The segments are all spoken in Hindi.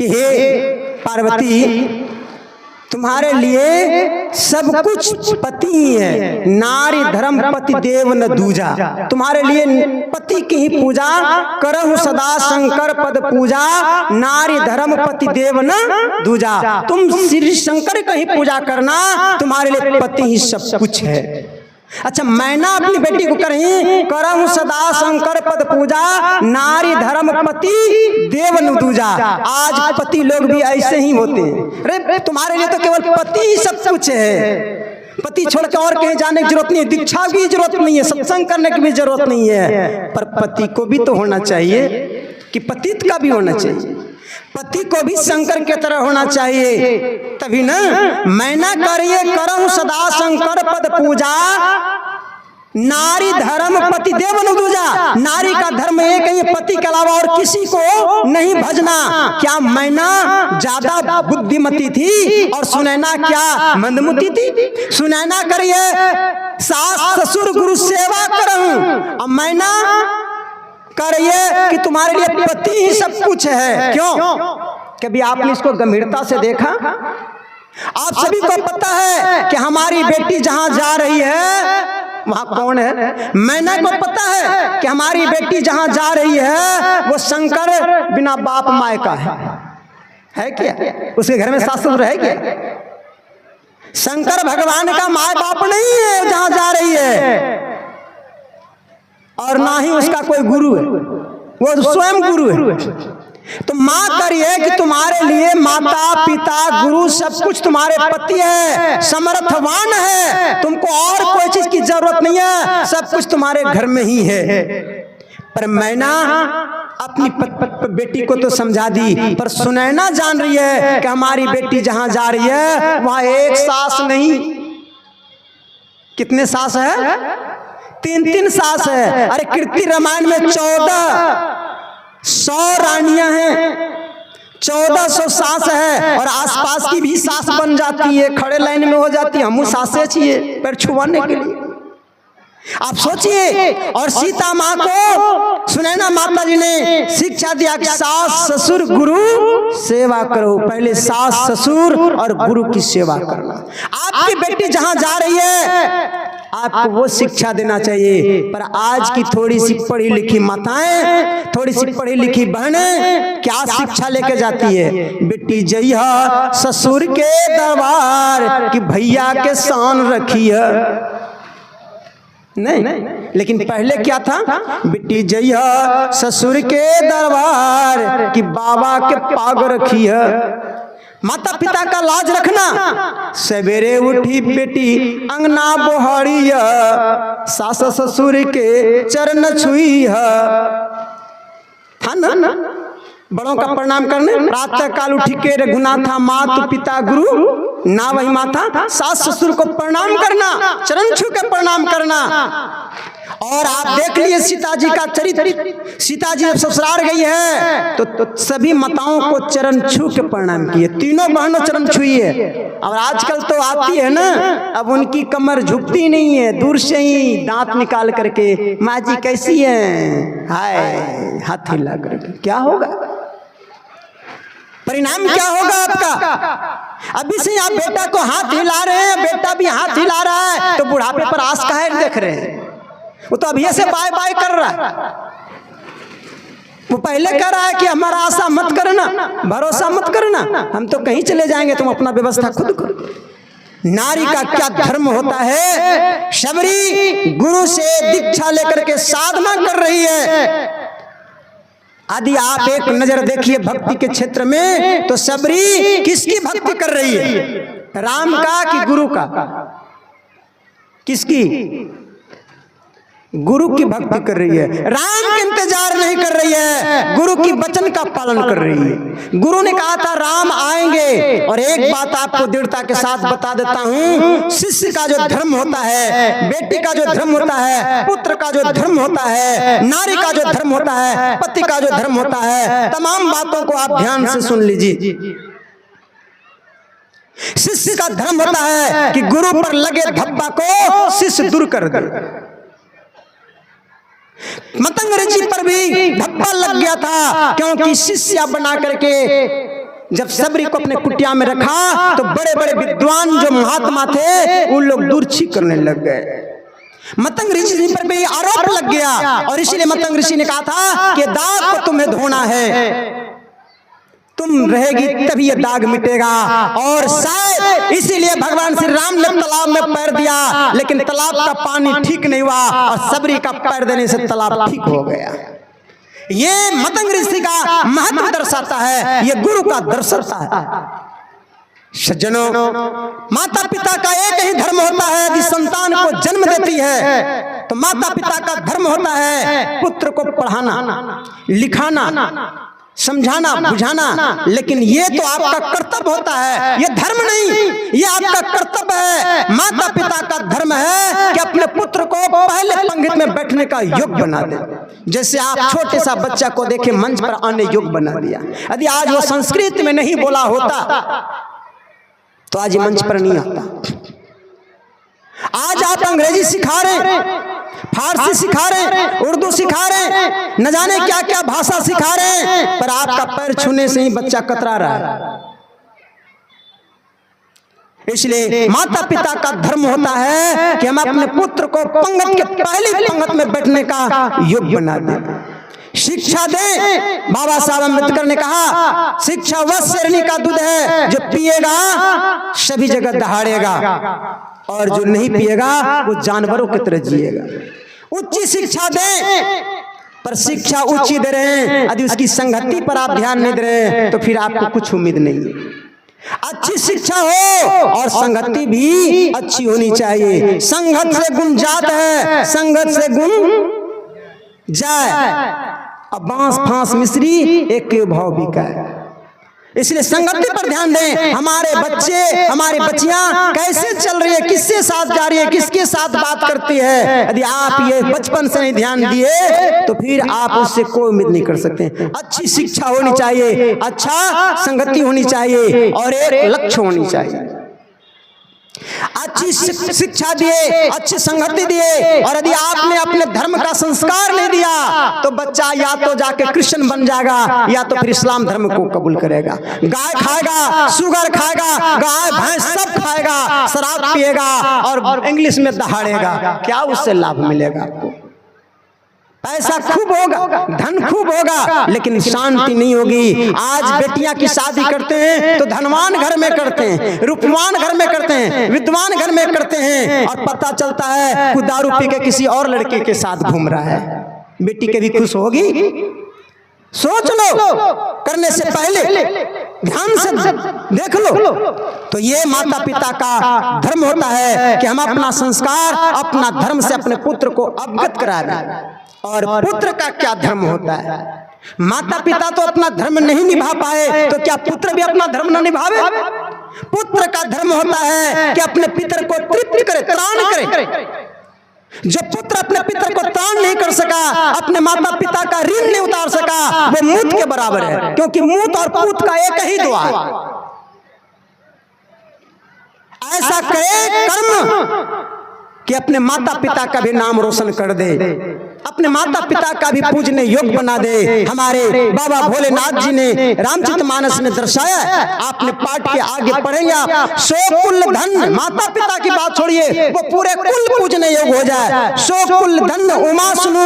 कि हे पार्वती, तुम्हारे लिए सब कुछ पति है, नारी धर्म पति देव न दूजा। तुम्हारे लिए पति की ही पूजा करहु सदा शंकर पद पूजा, नारी धर्म पति देव न दूजा। तुम श्री शंकर की ही पूजा करना, तुम्हारे लिए पति ही सब कुछ है। अच्छा, मैना अपनी बेटी को करहु सदा शंकर पद पूजा, नारी धर्म पति देव न दूजा। आज पति लोग भी ऐसे ही होते हैं। अरे तुम्हारे लिए तो केवल पति ही सब कुछ है, पति छोड़ के और कहीं जाने की जरूरत नहीं है, दीक्षा की जरूरत नहीं है, सत्संग करने की भी जरूरत नहीं है। पर पति को भी तो होना चाहिए, कि पतित का भी होना चाहिए, पति को भी शंकर के तरह होना चाहिए, तभी ना। मैना करिए करहु सदा शंकर पद पूजा, नारी धर्म पति देव न दूजा। नारी का धर्म एक ही, पति के अलावा और किसी को नहीं भजना। क्या मैना ज्यादा बुद्धिमती थी और सुनैना क्या मंदमती थी? सुनैना करिए सास ससुर गुरु सेवा करहूं, और मैना करिए कि तुम्हारे लिए पति ही सब कुछ है। क्यों? कभी आपने इसको गंभीरता से देखा? आप सभी को पता है कि हमारी बेटी जहां जा रही है वहां कौन है? मैना को पता है कि हमारी बेटी जहां जा रही है वो शंकर बिना बाप माय का है क्या? उसके घर में सास ससुर है क्या? शंकर भगवान का माय बाप नहीं है जहां जा रही है, और ना ही उसका कोई गुरु है, वो स्वयं गुरु है। तो माँ करिए कि तुम्हारे लिए माता पिता गुरु सब कुछ तुम्हारे पति है, समर्थवान है, तुमको और कोई चीज की जरूरत नहीं है, सब कुछ तुम्हारे घर में ही है। पर मैना अपनी बेटी को तो समझा दी, पर सुनैना जान रही है कि हमारी बेटी जहां जा रही है वहां एक सास नहीं, कितने सास है? 3 सास है। अरे कीर्ति रामायण में 1400 रानियां हैं, 1400 सास है, और आसपास की भी सास बन जाती है, खड़े लाइन में हो जाती है। हम सासें चाहिए पैर छुआने के लिए, आप सोचिए। और सीता माँ को सुनैना माता जी ने शिक्षा दिया कि सास ससुर गुरु सेवा करो। पहले सास ससुर और गुरु की सेवा करना। आपकी बेटी जहां जा रही है आपको वो शिक्षा देना चाहिए। पर आज की थोड़ी सी पढ़ी लिखी माताएं, थोड़ी सी पढ़ी लिखी बहनें क्या शिक्षा लेके जाती है? बेटी जइहा ससुर के दरबार कि भैया के शान रखी है। नहीं, लेकिन पहले क्या था? बेटी जइहा ससुर के दरबार कि बाबा के पाग रखी है। माता पिता का लाज रखना। सवेरे उठी बेटी अंगना बोहारिया, सास ससुर के चरण छुई है ना। बड़ों का प्रणाम करने, प्रातः काल उठी के रघुनाथा मातु पिता गुरु ना वही माता, सास ससुर को प्रणाम करना, चरण छू के प्रणाम करना। और आप देख लिए सीता जी का चरित्र। सीता जी जब ससुराल गई है तो सभी माताओं को चरण छू के प्रणाम किए, तीनों बहनों चरण छुई है। और आजकल तो आती है ना, अब उनकी कमर झुकती नहीं है, दूर से ही दांत निकाल करके माँ जी कैसी हैं, हाय हाथ हिला करके। क्या होगा परिणाम, क्या होगा आपका? अभी से आप बेटा को हाथ हिला रहे हैं, बेटा भी हाथ हिला रहा है, तो बुढ़ापे पर आस काहे देख रहे हैं? वो तो अभी से बाय बाय कर रहा है। वो पहले कह रहा है कि हमारा आशा मत करना, भरोसा मत करना, हम तो कहीं चले जाएंगे, तुम अपना व्यवस्था खुद करो। नारी का क्या धर्म होता है? शबरी गुरु से दीक्षा लेकर के साधना कर रही है। यदि आप एक नजर देखिए भक्ति के क्षेत्र में, तो शबरी किसकी भक्ति कर रही है? राम का कि गुरु का? किसकी? गुरु की भक्ति कर रही है। राम का इंतजार नहीं कर रही है, गुरु की वचन का पालन कर रही है। गुरु ने कहा था राम आएंगे। और एक बात आपको दृढ़ता के साथ बता देता हूं, शिष्य का जो धर्म होता है, बेटी का जो धर्म होता है, पुत्र का जो धर्म होता है, नारी का जो धर्म होता है, पति का जो धर्म होता है, तमाम बातों को आप ध्यान से सुन लीजिए। शिष्य का धर्म होता है कि गुरु पर लगे धब्बा को शिष्य दूर कर दे। मतंग ऋषि पर भी धब्बा लग गया था, क्योंकि शिष्य बना करके जब सबरी को अपने कुटिया में रखा तो बड़े बड़े विद्वान जो महात्मा थे उन लोग दूर छींक करने लग गए। मतंग ऋषि पर भी आरोप लग गया और इसलिए मतंग ऋषि ने कहा था कि दाग को तुम्हें धोना है, तुम रहेगी तभी ये दाग मिटेगा। और शायद इसीलिए भगवान श्री राम ने तालाब में पैर दिया, लेकिन तालाब का पानी ठीक नहीं हुआ और सबरी का पैर देने से तालाब ठीक हो गया। ये मतंग ऋषि का महत्व दर्शाता है, ये गुरु का दर्शाता है। सज्जनों, माता पिता का एक ही धर्म होता है, यदि संतान को जन्म देती है तो माता पिता का धर्म होता है पुत्र को पढ़ाना, लिखाना, समझाना, बुझाना। लेकिन ये तो आपका कर्तव्य होता है, ये धर्म नहीं, ये आपका कर्तव्य है। माता पिता का धर्म है कि अपने पुत्र को पहले पंक्ति में बैठने का योग्य बना दे। जैसे आप छोटे सा बच्चा को देखे मंच पर आने योग्य बना दिया, यदि आज वो संस्कृत में नहीं बोला होता तो आज मंच पर नहीं आता। आज आप अंग्रेजी सिखा रहे, फारसी सिखा रहे, उर्दू सिखा रहे, न जाने क्या क्या भाषा सिखा रहे, पर आपका पैर छूने से ही बच्चा कतरा रहा है। इसलिए माता पिता का धर्म होता है कि हम अपने पुत्र को पंगत के पहली पंगत में बैठने का योग्य बना दें, शिक्षा दे। बाबा साहब अम्बेडकर ने कहा शिक्षा वह शेरनी का दूध है जो पिएगा सभी जगह दहाड़ेगा और जो नहीं पिएगा वो जानवरों की तरह जिएगा। उच्च शिक्षा दे, पर शिक्षा ऊंची दे रहे हैं, यदि उसकी संगति पर आप ध्यान नहीं दे रहे हैं तो फिर आपको कुछ उम्मीद नहीं है। अच्छी शिक्षा हो और संगति भी अच्छी होनी चाहिए। संगत से गुण जात है, संगत से गुण जाए। अब बांस फांस मिश्री एक के भाव बिका है। इसलिए संगति पर ध्यान दें। हमारे बच्चे, हमारी बच्चियां कैसे चल रही है, किसके साथ जा रही है, किसके साथ बात करती है, यदि आप ये बचपन से नहीं ध्यान दिए तो फिर आप उससे कोई उम्मीद नहीं कर सकते। अच्छी शिक्षा होनी चाहिए, अच्छा संगति होनी चाहिए और एक लक्ष्य होनी चाहिए। अच्छी शिक्षा दिए, अच्छी संगति दिए, और यदि आपने अपने धर्म का संस्कार नहीं दिया तो बच्चा या तो जाके क्रिश्चियन बन जाएगा या तो फिर इस्लाम धर्म को कबूल करेगा। गाय खाएगा, शुगर खाएगा, गाय भैंस सब खाएगा, शराब पिएगा और इंग्लिश में दहाड़ेगा। क्या उससे लाभ मिलेगा आपको? पैसा खूब होगा, धन खूब होगा, लेकिन शांति नहीं होगी। आज बेटियां की शादी करते हैं तो धनवान घर में करते हैं, रूपवान घर में करते हैं, विद्वान घर में करते हैं, और पता चलता है कि दारू पी के किसी और लड़के के साथ घूम रहा है। बेटी के भी खुश होगी? सोच लो, करने से पहले ध्यान से देख लो। तो ये माता पिता का धर्म होता है कि हम अपना संस्कार, अपना धर्म से अपने पुत्र को अवगत करा दें। और पुत्र का क्या धर्म होता है? माता पिता तो अपना धर्म नहीं निभा पाए तो क्या पुत्र भी अपना धर्म न निभावे? पुत्र का धर्म होता है कि अपने पितर को तृप्त करे, त्राण करे। जो पुत्र अपने पितर को त्राण नहीं कर सका, अपने माता पिता का ऋण नहीं उतार सका, वो मूत के बराबर है, क्योंकि मूत और पूत का एक ही दुआ है। ऐसा करे कर्म कि अपने माता पिता का भी नाम रोशन कर दे, अपने माता पिता का भी पूजने योग्य बना दे। हमारे बाबा भोलेनाथ जी ने रामचरितमानस में दर्शाया, आपने पाठ के आगे पढ़ेंगे आप, सो कुल धन, माता पिता की बात छोड़िए, वो पूरे कुल पूजने योग्य हो जाए। सो कुल धन उमा सुनु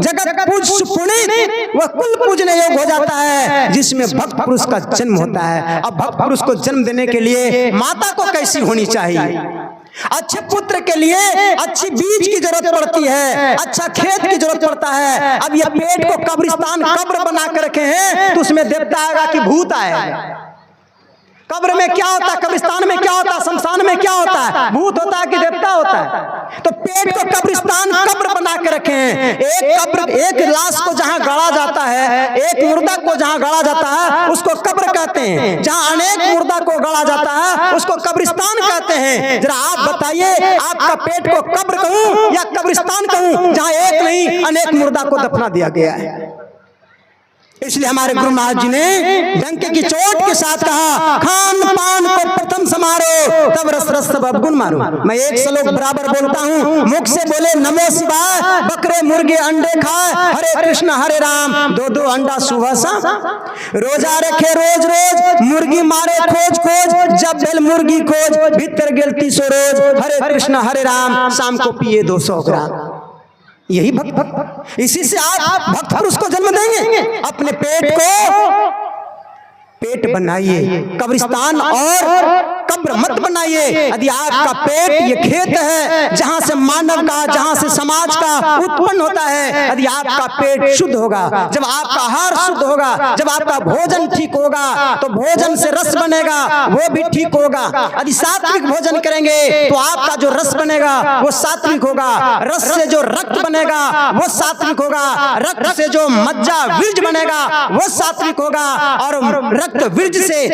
जगत पूज पुण्य, वह कुल पूजने योग्य हो जाता है जिसमें भक्त पुरुष का जन्म होता है। अब भक्त पुरुष को जन्म देने के लिए माता को कैसी होनी चाहिए? अच्छे पुत्र के लिए अच्छी बीज की जरूरत पड़ती है, अच्छा खेत की जरूरत पड़ता है। अब ये पेट को कब्रिस्तान कब्र बना कर रखे हैं तो उसमें देवता आएगा कि भूत आएगा? कब्र में क्या होता है, कब्रिस्तान में क्या होता है, शमशान में क्या होता है? भूत होता है कि देवता होता है? तो पेट को कब्रिस्तान कब्र बना के रखे हैं। एक कब्र, एक लाश को जहां गाड़ा जाता है, एक मुर्दा को जहां गाड़ा जाता है उसको कब्र कहते हैं। जहां अनेक मुर्दा को गाड़ा जाता है उसको कब्रिस्तान कहते हैं। जरा आप बताइए, आपका पेट को कब्र कहूं या कब्रिस्तान कहूं जहां एक नहीं अनेक मुर्दा को दफना दिया गया है? इसलिए हमारे गुरु महाराज जी ने डंके की चोट के साथ कहा, खान पान को प्रथम समारो, तब रस रस सब अवगुण मारो। मैं एक श्लोक बराबर बोलता हूँ, मुख से बोले नमो शिवाय, बकरे मुर्गे अंडे खाए, हरे कृष्ण हरे राम, दो दो अंडा सुबह शाम, रोजा रखे रोज रोज, मुर्गी मारे खोज खोज, जब बेल मुर्गी खोज, भीतर गेल 300 रोज, हरे कृष्ण हरे राम, शाम को पिए 200 ग्राम। यही भक्त, इसी से आप भक्त पुरुष को जन्म देंगे। अपने पेट बनाइए, कब्रिस्तान और कब्र मत बनाइए। यदि आपका पेट ये खेत है जहां से मानव का, जहां से समाज का उत्पन्न होता है, यदि आपका पेट शुद्ध होगा, जब आपका आहार शुद्ध होगा, जब आपका भोजन ठीक होगा, तो भोजन से रस बनेगा, वो भी ठीक होगा। यदि सात्विक भोजन करेंगे तो आपका जो रस बनेगा वो सात्विक होगा, रस से जो रक्त बनेगा वो सात्विक होगा, रक्त से जो मज्जा वीर्ज बनेगा वो सात्विक होगा, और रक्त वीर्ज से,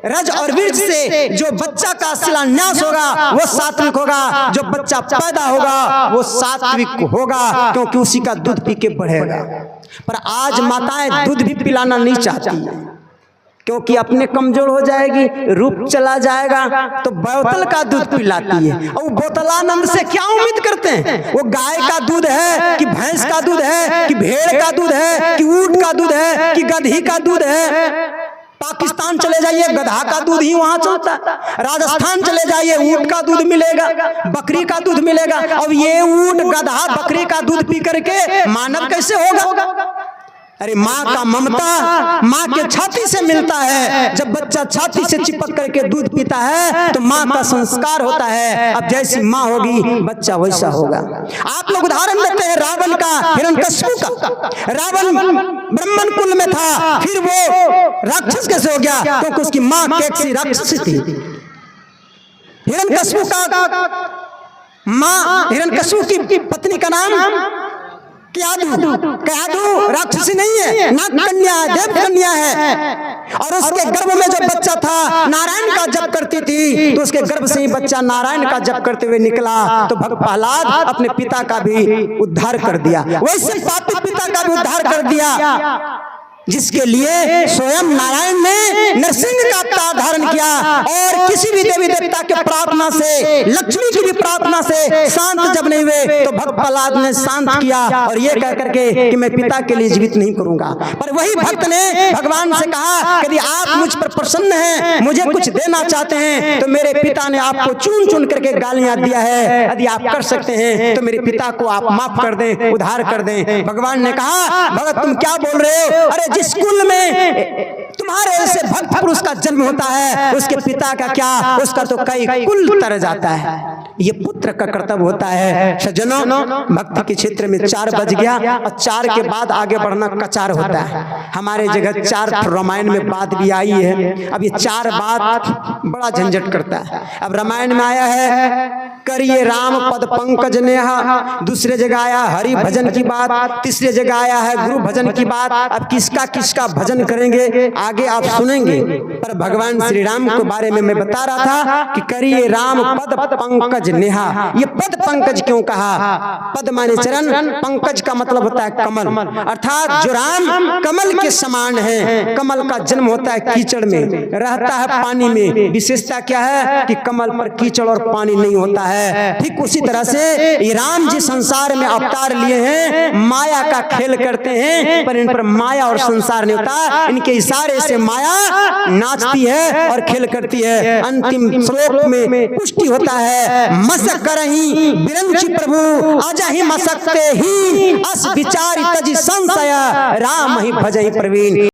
रज और वीर्ज से जो बच्चा का शिलान्यास होगा वो सात्विक होगा, जो बच्चा पैदा होगा वो सात्विक होगा, क्योंकि उसी का दूध पी के बढ़ेगा। पर आज माताएं दूध भी पिलाना नहीं चाहती, क्योंकि अपने कमजोर हो जाएगी, रूप चला जाएगा, तो बोतल का दूध पिलाती है। और बोतलानंद से क्या उम्मीद करते हैं? वो गाय का दूध है कि भैंस का दूध है कि भेड़ का दूध है कि ऊंट का दूध है कि गधी का दूध है। पाकिस्तान चले जाइए, गधा का दूध ही वहां चलता है। राजस्थान चले जाइए, ऊंट का दूध मिलेगा, बकरी का दूध मिलेगा। अब ये ऊंट गधा बकरी का दूध पी करके मानव कैसे होगा? अरे माँ का ममता माँ के छाती से मिलता है। जब बच्चा छाती से चिपक करके दूध पीता है तो माँ का संस्कार होता है। अब जैसी माँ होगी बच्चा वैसा होगा। आप लोग उदाहरण देते हैं रावण का, हिरण्यकश्यप का। रावण ब्राह्मण कुल में था, फिर वो राक्षस कैसे हो गया? क्योंकि उसकी माँ कैसी राक्षसी थी। हिरण्यकश्यप का माँ, हिरण्यकश्यप की पत्नी का नाम कयाधु राक्षसी नहीं है, नाग कन्या, देव कन्या है। और उसके गर्भ में जो बच्चा था नारायण का जप करती थी, तो उसके गर्भ से ही बच्चा नारायण का जप करते हुए निकला। तो भक्त प्रहलाद अपने पिता का भी उद्धार कर दिया, वैसे पापी पिता का भी उद्धार कर दिया, जिसके लिए स्वयं नारायण ने नरसिंह का अवतार धारण किया। और किसी भी देवी देवता के प्रार्थना से, लक्ष्मी की भी प्रार्थना से शांत जब नहीं हुए तो भक्त प्रहलाद ने शांत किया, और ये कह करके कि मैं पिता के लिए जीवित नहीं करूंगा। पर वही भक्त ने भगवान से कहा, यदि आप मुझ पर प्रसन्न हैं, मुझे कुछ देना चाहते हैं, तो मेरे पिता ने आपको चुन चुन करके गालियां दिया है, यदि आप कर सकते हैं तो मेरे पिता को आप माफ कर दें, उद्धार कर दें। भगवान ने कहा, भगत तुम क्या बोल रहे हो? अरे जिस कुल में तुम्हारे ऐसे भक्त पुरुष का जन्म होता है, उसके पिता का क्या, उसका तो कई कुल तर जाता है। ये पुत्र का कर्तव्य होता है। सज्जनों, भक्ति के क्षेत्र में 4 बज गया, और 4 के बाद आगे बढ़ना कचार होता है। हमारे जगह 4 रामायण में बात भी आई है। अब ये 4 बात बड़ा झंझट करता है। अब रामायण में आया है करिए राम पद पंकज नेहा, दूसरे जगह आया हरि भजन की बात, तीसरे जगह आया है गुरु भजन की बात। अब किसका भजन करेंगे आगे आप सुनेंगे। पर भगवान श्री राम के बारे में मैं बता रहा था कि करिए राम पद पंकज नेहा। ये पद पंकज क्यों कहा? पद माने चरण, पंकज का मतलब होता है कमल, अर्थात जो राम कमल के समान है। कमल का जन्म होता है कीचड़ में, रहता है पानी में। विशेषता क्या है कि कमल पर कीचड़ और पानी नहीं होता है। ठीक उसी तरह से ये राम जी संसार में अवतार लिए हैं, माया का खेल करते हैं, पर इन पर माया और संसार नहीं होता। इनके इशारे से माया नाचती है और खेल करती है। अंतिम श्लोक में पुष्टि होता है, मसक करही बिरंची प्रभु अजहि मसकते ही अस विचारि तजि संशय राम ही भजहि प्रवीण।